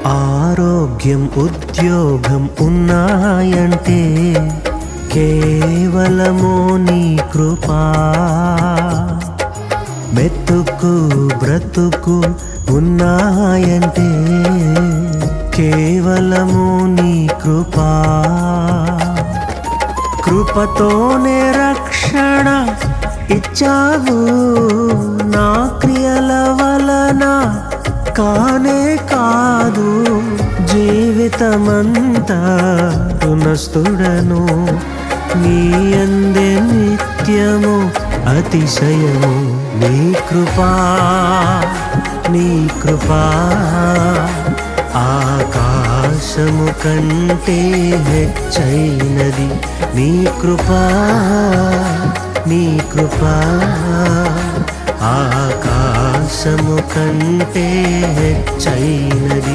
ఆరోగ్యం ఉద్యోగం ఉన్నాయంటే కేవలము నీ కృపా. మెతుకు బ్రతుకు ఉన్నాయంటే కేవలము నీ కృపా. కృపతోనే రక్షణ ఇచ్చావు, నా క్రియల వలన కానే కాదు. జీవితమంతా రుణస్థుడను, నీ యందే నిత్యము అతిశయము. నీ కృపా నీ కృపా ఆకాశము కంటే హెచ్చైనది. నీ కృపా నీ కృపా ఆకాశము కంటే హెచ్చైనది.